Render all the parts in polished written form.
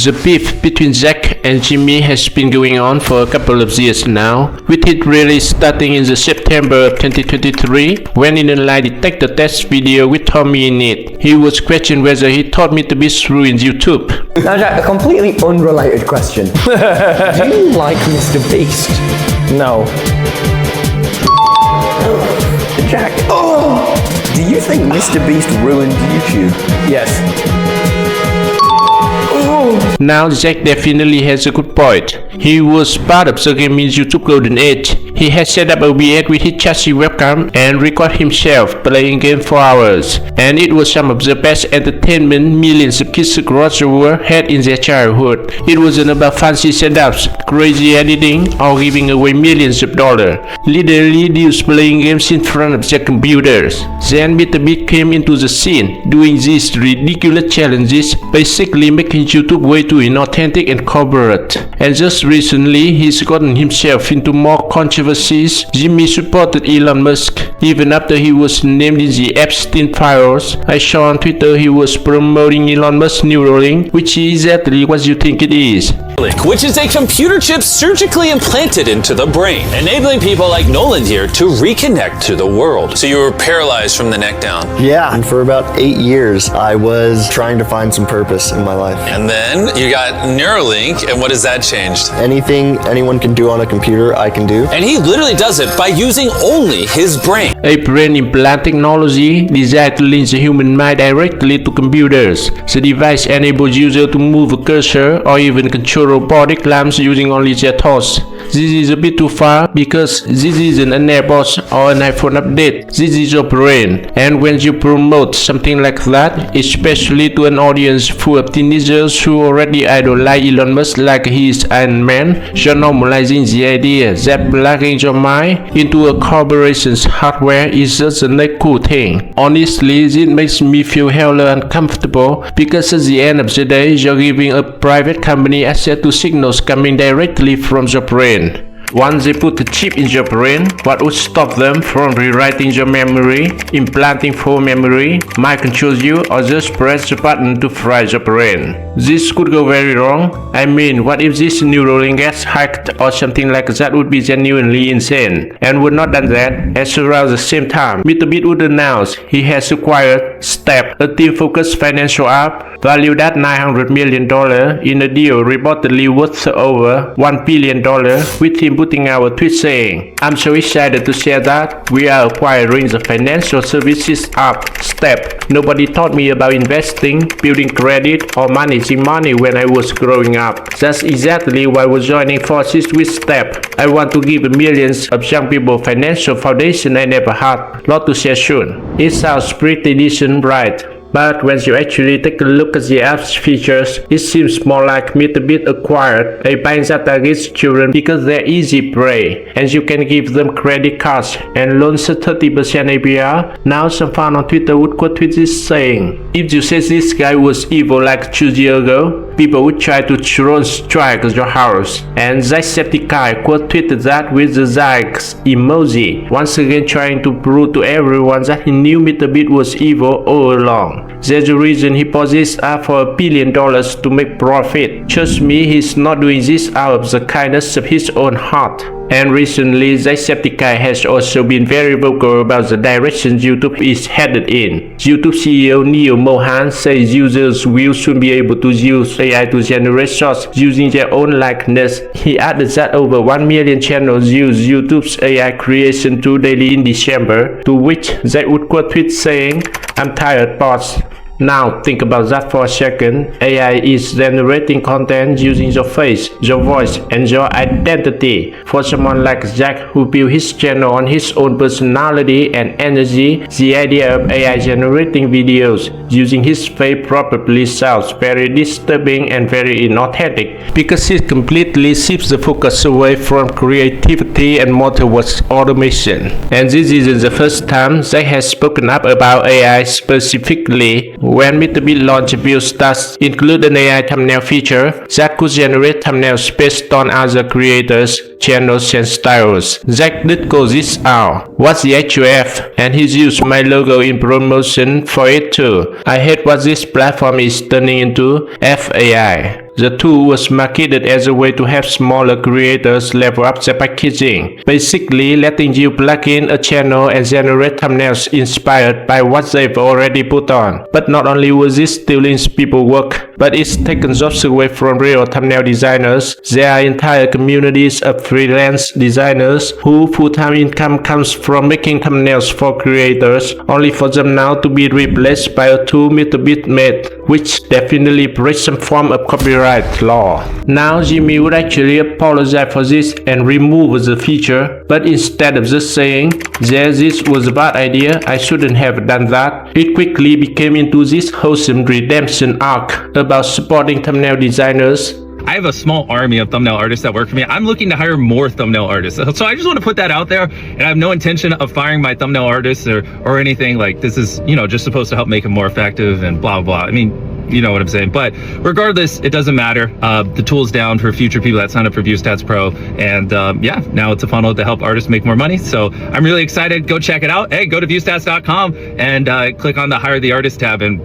The beef between Jack and Jimmy has been going on for a couple of years now, with it really starting in the September of 2023 when in a lie detector test video with Tommy in it. He was questioned whether he thought MrBeast ruined YouTube. Now Jack, a completely unrelated question. Do you like MrBeast? No. Jack, do you think MrBeast ruined YouTube? Yes. Now Jack definitely has a good point. He was part of the gaming YouTube golden age. He had set up OBS with his chassis webcam and record himself playing game for hours. And it was some of the best entertainment millions of kids across the world had in their childhood. It wasn't about fancy setups, crazy editing, or giving away millions of dollars. Literally dudes playing games in front of their computers. Then MrBeast came into the scene, doing these ridiculous challenges, basically making YouTube way too inauthentic and corporate. And just recently, he's gotten himself into more controversies. Jimmy supported Elon Musk, even after he was named in the Epstein files. I saw on Twitter he was promoting Elon Musk's Neuralink, which is exactly what you think it is. Which is a computer chip surgically implanted into the brain, enabling people like Nolan here to reconnect to the world. So you were paralyzed from the neck down. Yeah, and for about 8 years, I was trying to find some purpose in my life. And then you got Neuralink, and what has that changed? Anything anyone can do on a computer, I can do. And he literally does it by using only his brain. A brain implant technology designed to link the human mind directly to computers. The device enables users to move a cursor or even control robotic lamps using only their thoughts. This is a bit too far because this isn't an AirPods or an iPhone update. This is your brain. And when you promote something like that, especially to an audience full of teenagers who already idolize Elon Musk like he is Iron Man, you're normalizing the idea that plugging your mind into a corporation's hardware is just a neat cool thing. Honestly, it makes me feel hella uncomfortable because at the end of the day, you're giving a private company access to signals coming directly from your brain. Once they put the chip in your brain, what would stop them from rewriting your memory, implanting full memory, mind control you, or just press the button to fry your brain? This could go very wrong. I mean, what if this Neuralink gets hacked or something like that? Would be genuinely insane. And would not done that, as around the same time, MrBeast would announce he has acquired Step, a team-focused financial app valued at $900 million in a deal reportedly worth over $1 billion, with him putting out a tweet saying, "I'm so excited to share that we are acquiring the financial services app Step. Nobody taught me about investing, building credit, or managing money when I was growing up. That's exactly why I was joining forces with Step. I want to give millions of young people financial foundation I never had. Lot to share soon." It sounds pretty decent, right? But when you actually take a look at the app's features, it seems more like MrBeast acquired a bank that targets children because they're easy prey, and you can give them credit cards and loans at 30% APR. Now some fan on Twitter would quote tweet this saying, "If you said this guy was evil like 2 years ago, people would try to drone strike your house." And Jacksepticeye quote tweeted that with the Zykes emoji, once again trying to prove to everyone that he knew MrBeast was evil all along. There's a reason he poses up for $1 billion to make profit. Trust me, he's not doing this out of the kindness of his own heart. And recently, Jacksepticeye has also been very vocal about the direction YouTube is headed in. YouTube CEO Neil Mohan says users will soon be able to use AI to generate shorts using their own likeness. He added that over 1 million channels use YouTube's AI creation tool daily in December, to which they would quote tweet saying, "I'm tired, boss." Now think about that for a second. AI is generating content using your face, your voice, and your identity. For someone like Jack, who built his channel on his own personality and energy, the idea of AI generating videos using his face probably sounds very disturbing and very inauthentic, because it completely shifts the focus away from creativity and more towards automation. And this isn't the first time Jack has spoken up about AI specifically. When MrBeast launched builds that include an AI thumbnail feature that could generate thumbnails based on other creators, channels, and styles, Jack did call this out. "What's the actual F?" And he's used my logo in promotion for it too. I hate what this platform is turning into, FAI. The tool was marketed as a way to help smaller creators level up their packaging, basically letting you plug in a channel and generate thumbnails inspired by what they've already put on. But not only was it stealing people's work, but it's taken jobs away from real thumbnail designers. There are entire communities of freelance designers whose full-time income comes from making thumbnails for creators, only for them now to be replaced by a tool MrBeast made, which definitely breaks some form of copyright law. Now Jimmy would actually apologize for this and remove the feature, but instead of just saying, "Yeah, this was a bad idea, I shouldn't have done that," it quickly became into this wholesome redemption arc about supporting thumbnail designers. I have a small army of thumbnail artists that work for me. I'm looking to hire more thumbnail artists. So I just want to put that out there, and I have no intention of firing my thumbnail artists or anything. Like, this is, just supposed to help make them more effective and blah, blah. I mean, you know what I'm saying. But regardless, it doesn't matter. The tool's down for future people that sign up for ViewStats Pro. And yeah, now it's a funnel to help artists make more money. So I'm really excited. Go check it out. Hey, go to viewstats.com and click on the Hire the Artist tab and,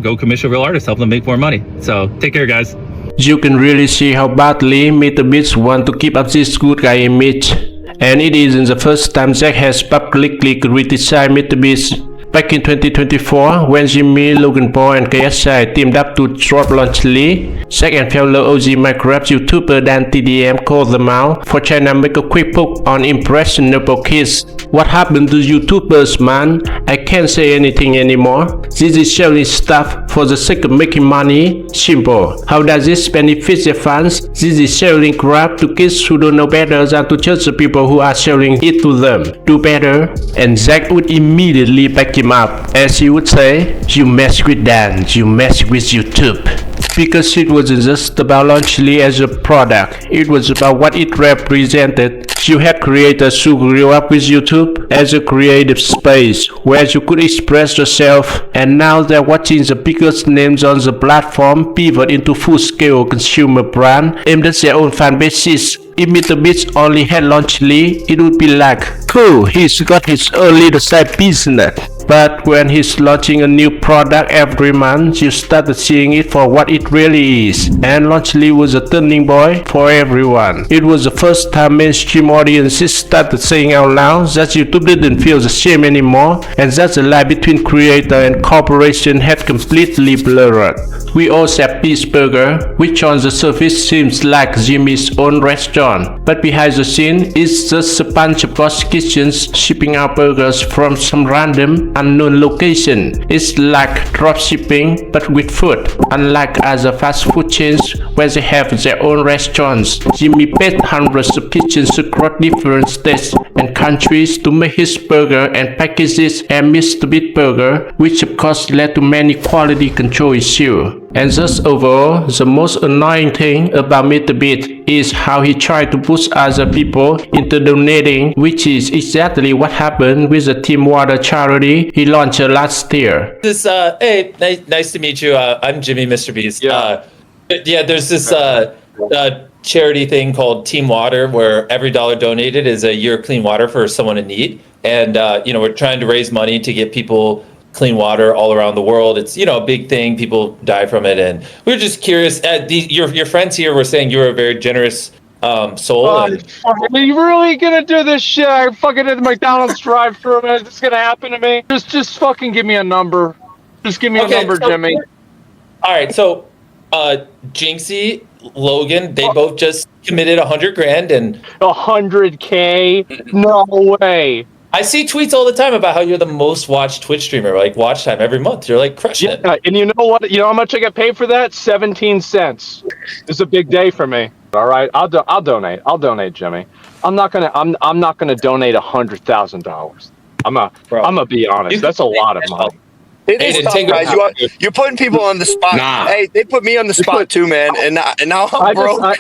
go commission real artists, help them make more money. So take care, guys. You can really see how badly MrBeast want to keep up this good guy image. And it isn't the first time Jack has publicly criticized MrBeast. Back in 2024, when Jimmy, Logan Paul, and KSI teamed up to drop Launchly, Jack and fellow OG Minecraft YouTuber Dan TDM called them out for trying to make a quick poke on impressionable kids. What happened to YouTubers, man? I can't say anything anymore. This is selling stuff for the sake of making money. Simple. How does this benefit their fans? This is selling crap to kids who don't know better than to judge the people who are selling it to them. Do better. And Jack would immediately back him up, as he would say, "You mess with Dan, you mess with YouTube." Because it wasn't just about Launchly as a product, it was about what it represented. You had creators who grew up with YouTube as a creative space where you could express yourself, and now they're watching the biggest names on the platform pivot into full-scale consumer brand aimed at their own fan bases. If MrBeast only had Launchly, it would be like, cool, he's got his own little side business. But when he's launching a new product every month, you started seeing it for what it really is. And Launchly was a turning point for everyone. It was the first time mainstream audiences started saying out loud that YouTube didn't feel the same anymore, and that the line between creator and corporation had completely blurred. We all have Beast Burger, which on the surface seems like Jimmy's own restaurant, but behind the scene, it's just a bunch of ghost kitchens shipping out burgers from some random unknown location. It's like dropshipping but with food. Unlike other fast food chains where they have their own restaurants, Jimmy paid hundreds of kitchens across different states and countries to make his burger and package it as MrBeast Burger, which of course led to many quality control issues. And thus overall, the most annoying thing about MrBeast is how he tried to push other people into donating, which is exactly what happened with the Team Water charity he launched last year. Hey, nice to meet you. I'm Jimmy, MrBeast. Yeah, there's this charity thing called Team Water where every dollar donated is a year of clean water for someone in need. And, we're trying to raise money to get people clean water all around the world. It's, a big thing. People die from it. And we were just curious. Your friends here were saying you were a very generous soul. Are you really gonna do this shit? I fucking did the McDonald's drive-thru, man. Is this gonna happen to me? Just fucking give me a number. Just give me a number, Jimmy. All right, so Jinxie, Logan, they both just committed $100,000 and 100K? No way. I see tweets all the time about how you're the most watched Twitch streamer, like watch time every month. You're like crushing it. And you know what? You know how much I get paid for that? 17 cents. It's a big day for me. All right, I'll donate. I'll donate, Jimmy. I'm not gonna donate $100,000. I'm gonna be honest. That's a lot of money. It is tough, guys. You're putting people on the spot. Nah. Hey, they put me on the spot too, man. And now I'm broke.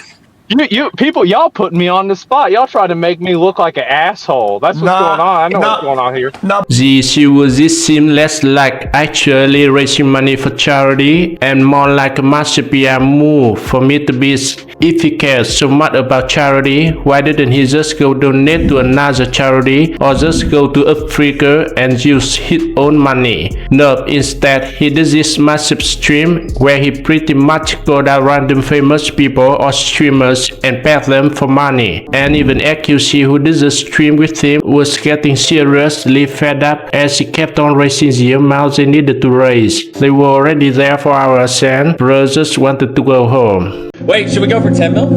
You people, y'all putting me on the spot. Y'all try to make me look like an asshole. That's what's going on. I know what's going on here. The Silverzies seem less like actually raising money for charity and more like a master PR move for MrBeast. If he cares so much about charity, why didn't he just go donate to another charity or just go to Africa and use his own money? No, instead he did this massive stream where he pretty much go down random famous people or streamers and pay them for money. And even AQC, who did the stream with him, was getting seriously fed up as he kept on raising the amount they needed to raise. They were already there for hours and bro just wanted to go home. Wait, should we go for 10 mil?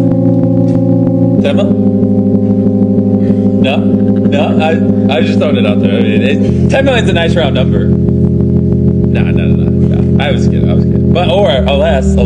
10 mil? No, I just throwing it out there. I mean, 10 million's a nice round number. No. I was kidding. But or less.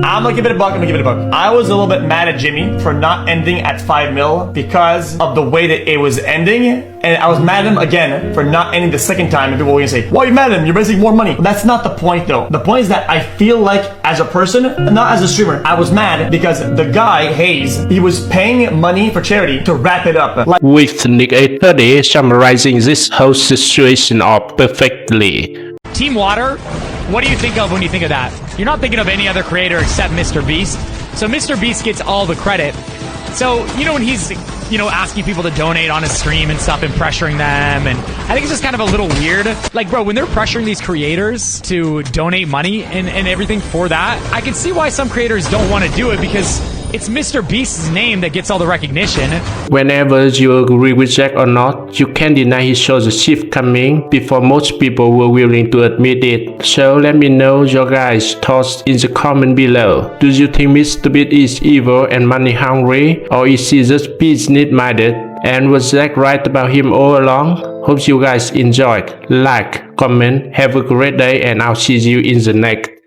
I'm gonna give it a buck. I was a little bit mad at Jimmy for not ending at 5 mil because of the way that it was ending. And I was mad at him again for not ending the second time. And people were gonna say, why are you mad at him? You're raising more money. But that's not the point though. The point is that I feel like as a person, not as a streamer, I was mad because the guy, Hayes, he was paying money for charity to wrap it up. Like, With Nick 830 summarizing this whole situation up perfectly. Team Water, what do you think of when you think of that? You're not thinking of any other creator except MrBeast. So MrBeast gets all the credit. So, when he's, asking people to donate on his stream and stuff and pressuring them, and I think it's just kind of a little weird. Like, bro, when they're pressuring these creators to donate money and everything for that, I can see why some creators don't want to do it because it's MrBeast's name that gets all the recognition. Whenever you agree with Jack or not, you can't deny he shows a shift coming before most people were willing to admit it. So let me know your guys' thoughts in the comment below. Do you think MrBeast is evil and money hungry, or is he just business minded? And was Jack right about him all along? Hope you guys enjoyed. Like, comment, have a great day, and I'll see you in the next